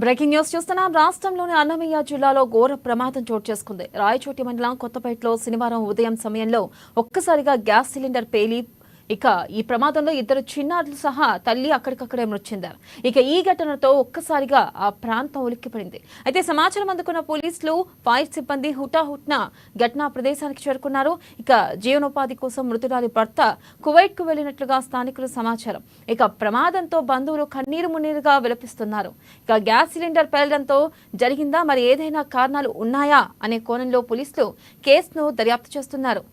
Breaking news చూస్తున్నాం. రాష్ట్రంలోని అన్నమయ్య జిల్లాలో ఘోర ప్రమాదం చోటు చేసుకుంది. రాయచోటి మండలం కొత్తపేటలో శనివారం ఉదయం సమయంలో ఒక్కసారిగా గ్యాస్ సిలిండర్ పేలి ఈ ప్రమాదంలో ఇద్దరు చిన్నారులు సహా తల్లి అక్కడికక్కడే మృతి చెందారు. ఈ ఘటనతో ఒక్కసారిగా ఆ ప్రాంతం ఉలిక్కిపడింది. అయితే సమాచారం అందుకున్న పోలీసులు, ఫైర్ సిబ్బంది హుటాహుటిన ఘటనా ప్రదేశానికి చేరుకున్నారు. జీవనోపాధి కోసం మృతురాలి భర్త కువైట్ కు వెళ్లినట్లుగా స్థానికులు సమాచారం. ప్రమాదంతో బంధువులు కన్నీరు మున్నీరుగా విలపిస్తున్నారు. గ్యాస్ సిలిండర్ పేలడంతో జరిగిందా, మరి ఏదైనా కారణాలు ఉన్నాయా అనే కోణంలో పోలీసులు కేసును దర్యాప్తు చేస్తున్నారు.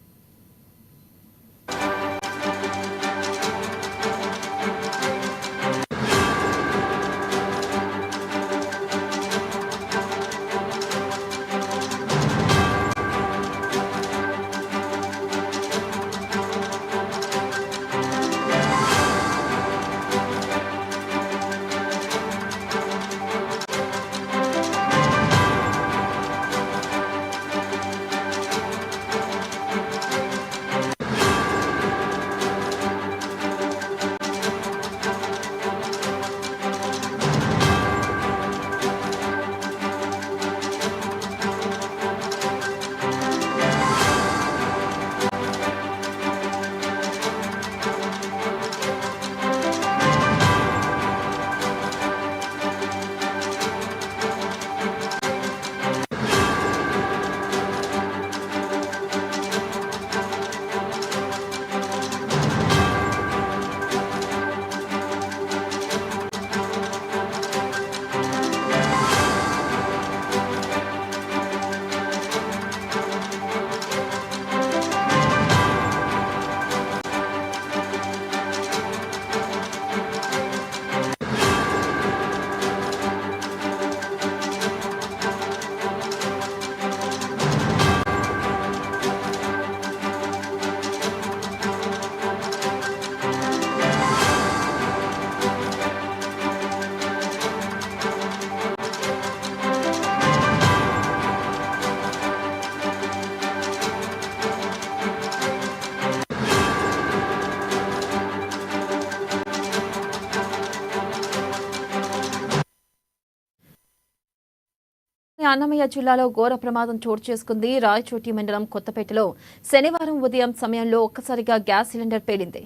అన్నమయ్య జిల్లాలో ఘోర ప్రమాదం చోటు చేసుకుంది. రాయచోటి మండలం కొత్తపేటలో శనివారం ఉదయం సమయంలో ఒక్కసారిగా గ్యాస్ సిలిండర్ పేలింది.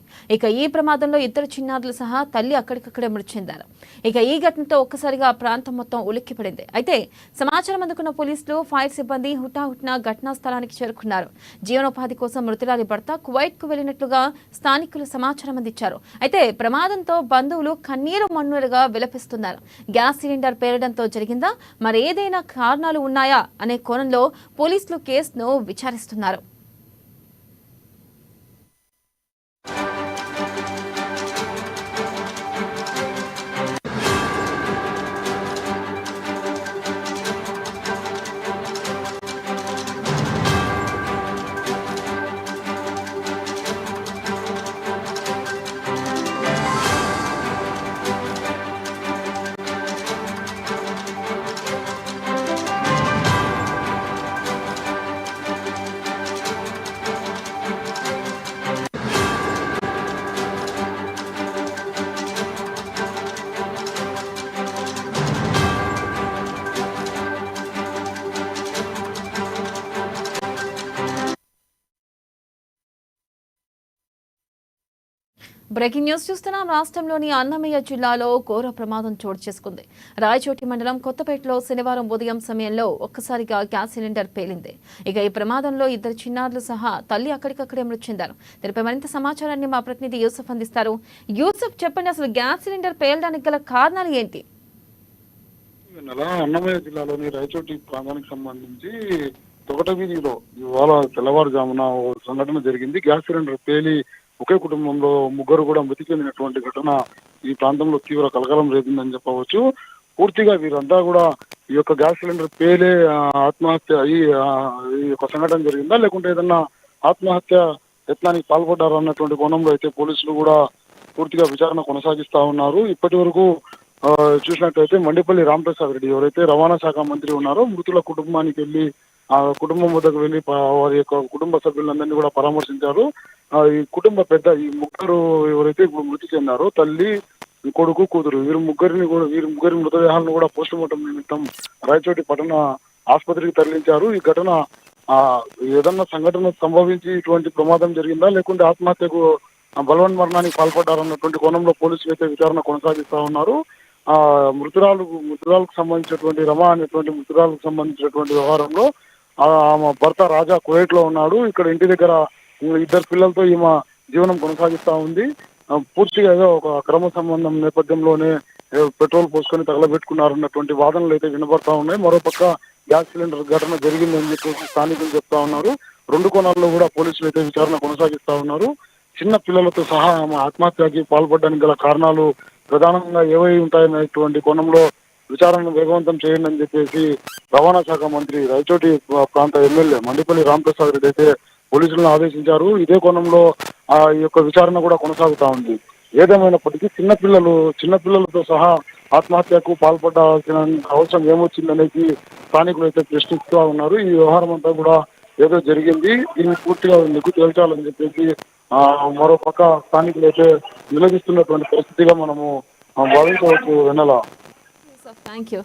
ఈ ప్రమాదంలో ఇద్దరు చిన్నారులు సహా తల్లి అక్కడికక్కడే మృతి చెందారు. ఈ ఘటనతో ఒక్కసారిగా ఆ ప్రాంతం మొత్తం ఉలిక్కిపడింది. అయితే సమాచారం అందుకున్న పోలీసులు, ఫైర్ సిబ్బంది హుటాహుటిన ఘటనా స్థలానికి చేరుకున్నారు. జీవనోపాధి కోసం మృతురాలి భర్త కువైట్ కు వెళ్లినట్లుగా స్థానికులు సమాచారం అందించారు. అయితే ప్రమాదంతో బంధువులు కన్నీరు మన్నులుగా విలపిస్తున్నారు. గ్యాస్ సిలిండర్ పేలడంతో జరిగిందా, మరేదైనా కారణాలు ఉన్నాయా అనే కోణంలో పోలీసులు కేసును విచారిస్తున్నారు. బ్రేకింగ్ న్యూస్ చూస్తున్నాం. రాష్ట్రంలోని అన్నమయ్య జిల్లాలో ఘోర ప్రమాదం చోటు చేసుకుంది. రాయచోటి మండలం కొత్తపేటలో శనివారం ఉదయం సమయంలో ఒక్కసారిగా గ్యాస్ సిలిండర్ పేలింది. ఈ ప్రమాదంలో ఇద్దరు చిన్నారులు సహా తల్లి అక్కడికక్కడే మృతి చెందారు. దీనిపై మరింత సమాచారాన్ని మా ప్రతినిధి యూసఫ్ అందిస్తారు. యూసఫ్, చెప్పండి, అసలు గ్యాస్ సిలిండర్ పేలడానికి గల కారణాలు ఏంటి? అన్నమయ్య జిల్లాలోని రాయచోటి ప్రాంతానికి సంబంధించి తొగట వీధిలో ఇవాళ తెల్లవారుజామున సంఘటన జరిగింది. గ్యాస్ సిలిండర్ పేలి ఒకే కుటుంబంలో ముగ్గురు కూడా మృతి చెందినటువంటి ఘటన ఈ ప్రాంతంలో తీవ్ర కలకలం రేపిందని చెప్పవచ్చు. పూర్తిగా వీరంతా కూడా ఈ యొక్క గ్యాస్ సిలిండర్ పేలే ఆత్మహత్య ఈ యొక్క సంఘటన జరిగిందా, లేకుంటే ఏదన్నా ఆత్మహత్య యత్నానికి పాల్పడ్డారు అన్నటువంటి కోణంలో అయితే పోలీసులు కూడా పూర్తిగా విచారణ కొనసాగిస్తా ఉన్నారు. ఇప్పటి వరకు చూసినట్లయితే మండిపల్లి రామప్రసాద్ రెడ్డి ఎవరైతే రవాణా శాఖ మంత్రి ఉన్నారో మృతుల కుటుంబానికి వెళ్లి ఆ కుటుంబం వద్దకు వెళ్లి వారి యొక్క కుటుంబ సభ్యులందరినీ కూడా పరామర్శించారు. ఈ కుటుంబ పెద్ద ఈ ముగ్గురు ఎవరైతే మృతి చెందారో తల్లి, కొడుకు కూతురు వీరి ముగ్గురి మృతదేహాలను కూడా పోస్టుమార్టం నిమిత్తం రాయచోటి పట్టణ ఆసుపత్రికి తరలించారు. ఈ ఘటన ఏదన్నా సంఘటన సంభవించి ఇటువంటి ప్రమాదం జరిగిందా లేకుంటే ఆత్మహత్యకు బలవన్ మరణానికి పాల్పడ్డారన్నటువంటి కోణంలో పోలీసులు అయితే విచారణ కొనసాగిస్తా ఉన్నారు. మృతురాలకు సంబంధించినటువంటి రమ అనేటువంటి మృతురాలకు సంబంధించినటువంటి వ్యవహారంలో ఆమె భర్త రాజా కువైట్ లో ఉన్నాడు. ఇక్కడ ఇంటి దగ్గర 2 పిల్లలతో ఈమె జీవనం కొనసాగిస్తా ఉంది. పూర్తిగా ఏదో ఒక అక్రమ సంబంధం నేపథ్యంలోనే పెట్రోల్ పోసుకొని తగలబెట్టుకున్నారన్నటువంటి వాదనలు అయితే వినబడతా ఉన్నాయి. మరోపక్క గ్యాస్ సిలిండర్ ఘటన జరిగిందని చెప్పేసి స్థానికులు చెప్తా ఉన్నారు. 2 కోణాల్లో కూడా పోలీసులు అయితే విచారణ కొనసాగిస్తా ఉన్నారు. చిన్న పిల్లలతో సహా ఆమె ఆత్మహత్యకి పాల్పడడానికి గల కారణాలు ప్రధానంగా ఏవై ఉంటాయనేటువంటి కోణంలో విచారణను వేగవంతం చేయండి అని చెప్పేసి రవాణా శాఖ మంత్రి రాయచోటి ప్రాంత ఎమ్మెల్యే మండిపల్లి రామప్రసాద్ రెడ్డి అయితే పోలీసులను ఆదేశించారు. ఇదే కోణంలో ఈ యొక్క విచారణ కూడా కొనసాగుతా ఉంది. ఏదేమైనప్పటికీ చిన్నపిల్లలతో సహా ఆత్మహత్యకు పాల్పడాల్సిన అవసరం ఏమొచ్చిందనేది స్థానికులు అయితే ప్రశ్నిస్తూ ఉన్నారు. ఈ వ్యవహారం అంతా కూడా ఏదో జరిగింది, దీన్ని పూర్తిగా నిగ్గు తేల్చాలని చెప్పేసి మరోపక్క స్థానికులు అయితే నిలదీస్తున్నటువంటి పరిస్థితిగా మనము భావించవచ్చు. వెన్నెల. Thank you.